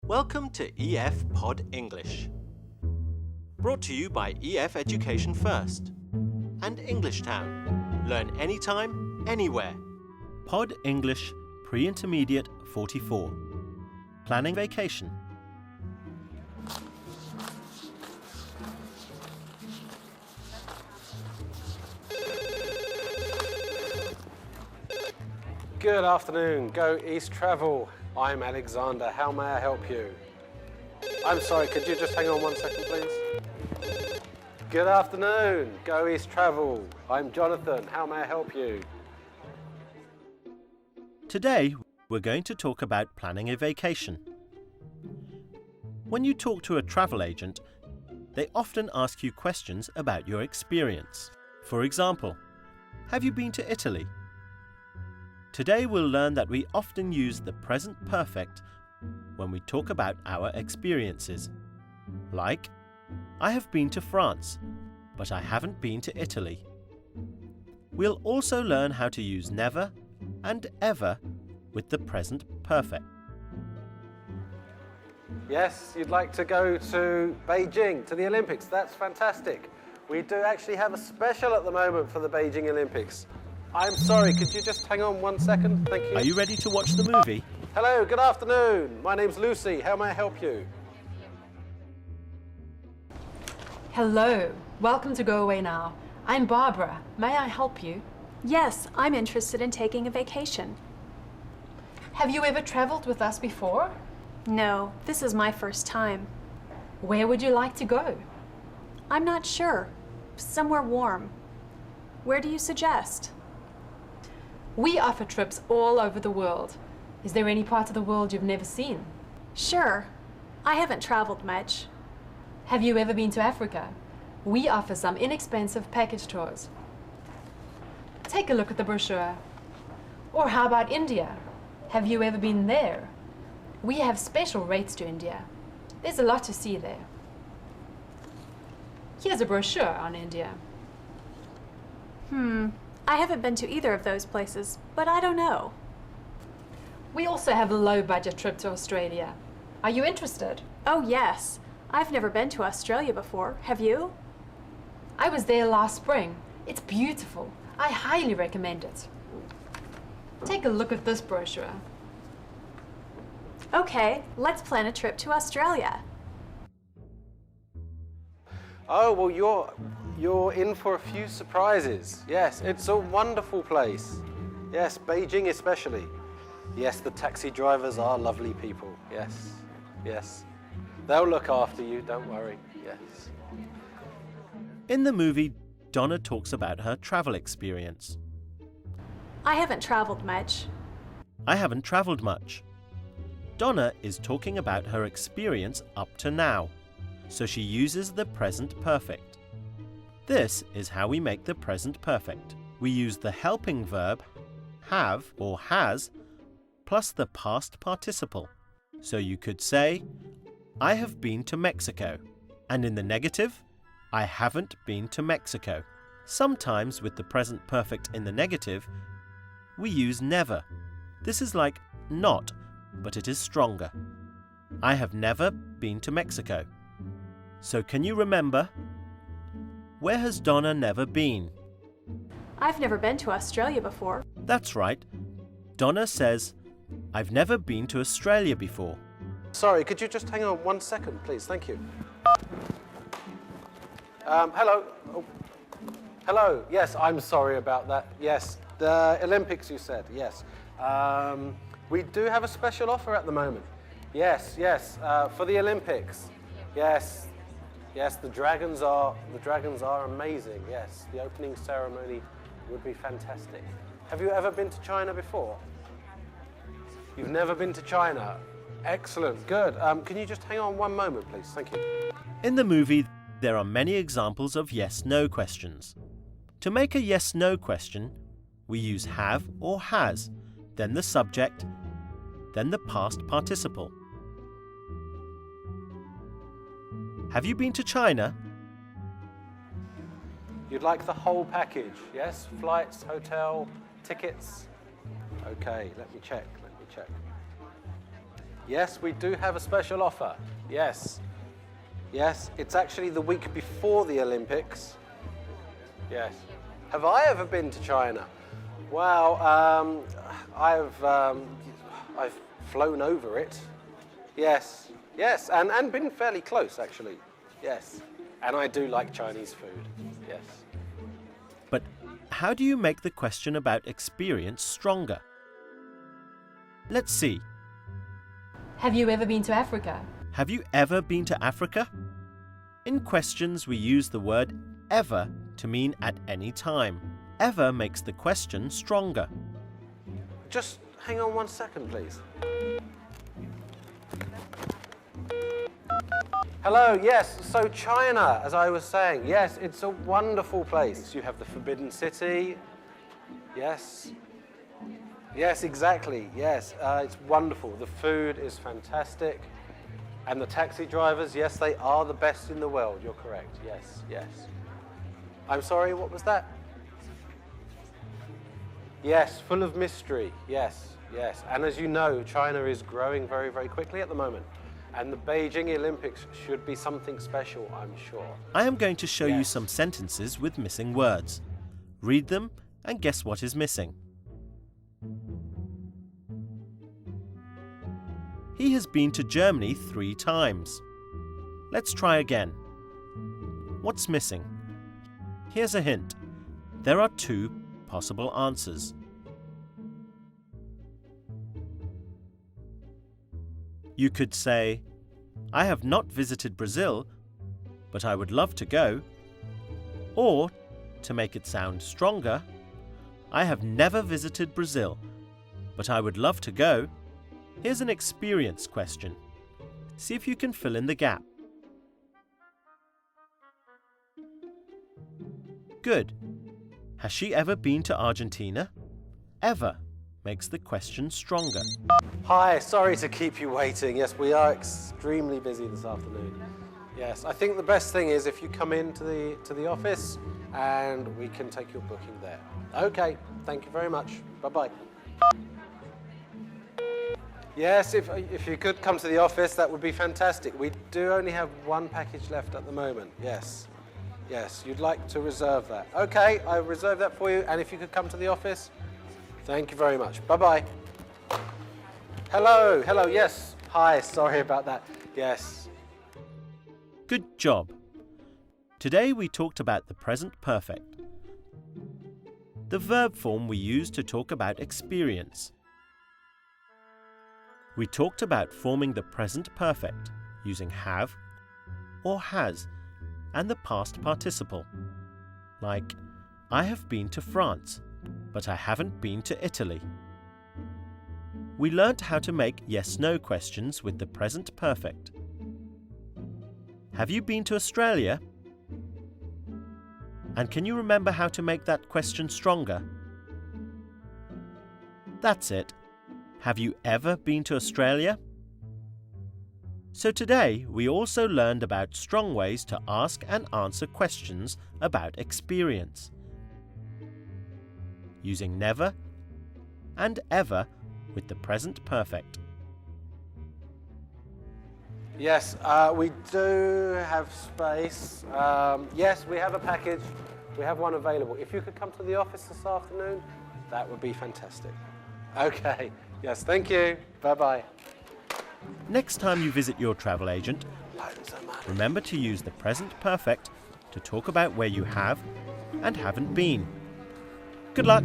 Welcome to EF Pod English. Brought to you by EF Education First and Englishtown. Learn anytime, anywhere. Pod English Pre-Intermediate 44. Planning vacation. Good afternoon, Go East Travel. I'm Alexander, how may I help you? I'm sorry, could you just hang on 1 second please? Good afternoon, Go East Travel. I'm Jonathan, how may I help you? Today, we're going to talk about planning a vacation. When you talk to a travel agent, they often ask you questions about your experience. For example, have you been to Italy? Today we'll learn that we often use the present perfect when we talk about our experiences. Like, I have been to France, but I haven't been to Italy. We'll also learn how to use never and ever with the present perfect. Yes, you'd like to go to Beijing, to the Olympics. That's fantastic. We do actually have a special at the moment for the Beijing Olympics. I'm sorry, could you just hang on 1 second? Thank you. Are you ready to watch the movie? Hello, good afternoon. My name's Lucy. How may I help you? Hello, welcome to Go Away Now. I'm Barbara. May I help you? Yes, I'm interested in taking a vacation. Have you ever traveled with us before? No, this is my first time. Where would you like to go? I'm not sure. Somewhere warm. Where do you suggest? We offer trips all over the world. Is there any part of the world you've never seen? Sure. I haven't traveled much. Have you ever been to Africa? We offer some inexpensive package tours. Take a look at the brochure. Or how about India? Have you ever been there? We have special rates to India. There's a lot to see there. Here's a brochure on India. I haven't been to either of those places, but I don't know. We also have a low-budget trip to Australia. Are you interested? Oh yes. I've never been to Australia before. Have you? I was there last spring. It's beautiful. I highly recommend it. Take a look at this brochure. Okay, let's plan a trip to Australia. Oh, well, you're in for a few surprises. Yes, it's a wonderful place. Yes, Beijing especially. Yes, the taxi drivers are lovely people. Yes, yes. They'll look after you, don't worry. Yes. In the movie, Donna talks about her travel experience. I haven't traveled much. I haven't traveled much. Donna is talking about her experience up to now, so she uses the present perfect. This is how we make the present perfect. We use the helping verb have or has plus the past participle. So you could say, I have been to Mexico, and in the negative, I haven't been to Mexico. Sometimes with the present perfect in the negative, we use never. This is like not, but it is stronger. I have never been to Mexico. So can you remember? Where has Donna never been? I've never been to Australia before. That's right. Donna says, I've never been to Australia before. Sorry, could you just hang on 1 second, please? Thank you. Hello. Oh. Hello. Yes, I'm sorry about that. Yes, the Olympics you said. Yes. We do have a special offer at the moment. Yes, yes, for the Olympics. Yes. Yes, the dragons are amazing. Yes, the opening ceremony would be fantastic. Have you ever been to China before? You've never been to China? Excellent, good. Can you just hang on 1 moment, please? Thank you. In the movie, there are many examples of yes-no questions. To make a yes-no question, we use have or has, then the subject, then the past participle. Have you been to China? You'd like the whole package, yes? Flights, hotel, tickets? Okay, let me check. Yes, we do have a special offer. Yes. Yes, it's actually the week before the Olympics. Yes. Have I ever been to China? Well, I've flown over it. Yes, yes, and been fairly close actually. Yes, and I do like Chinese food. Yes. But how do you make the question about experience stronger? Let's see. Have you ever been to Africa? Have you ever been to Africa? In questions, we use the word ever to mean at any time. Ever makes the question stronger. Just hang on 1 second, please. Hello, yes, so China, as I was saying, yes, it's a wonderful place. You have the Forbidden City. Yes. Yes, exactly, yes, it's wonderful. The food is fantastic. And the taxi drivers, yes, they are the best in the world. You're correct, yes, yes. I'm sorry, what was that? Yes, full of mystery, yes, yes. And as you know, China is growing very, very quickly at the moment. And the Beijing Olympics should be something special, I'm sure. I am going to show you Yes. some sentences with missing words. Read them and guess what is missing. He has been to Germany 3 times. Let's try again. What's missing? Here's a hint. There are 2 possible answers. You could say, I have not visited Brazil, but I would love to go. Or, to make it sound stronger, I have never visited Brazil, but I would love to go. Here's an experience question. See if you can fill in the gap. Good. Has she ever been to Argentina? Ever makes the question stronger. Hi, sorry to keep you waiting. Yes, we are extremely busy this afternoon. Yes, I think the best thing is if you come into the office and we can take your booking there. Okay, thank you very much. Bye-bye. Yes, if you could come to the office, that would be fantastic. We do only have 1 package left at the moment. Yes. Yes, you'd like to reserve that. Okay, I reserve that for you. And if you could come to the office, thank you very much. Bye-bye. Hello, hello, yes. Hi, sorry about that. Yes. Good job. Today we talked about the present perfect, the verb form we use to talk about experience. We talked about forming the present perfect using have or has and the past participle, like I have been to France, but I haven't been to Italy. We learnt how to make yes-no questions with the present perfect. Have you been to Australia? And can you remember how to make that question stronger? That's it. Have you ever been to Australia? So today we also learned about strong ways to ask and answer questions about experience, using never and ever with the present perfect. Yes, we do have space. Yes, we have a package. We have one available. If you could come to the office this afternoon, that would be fantastic. Okay. Yes, thank you. Bye-bye. Next time you visit your travel agent, Loads of money. remember to use the present perfect to talk about where you have and haven't been. Good luck!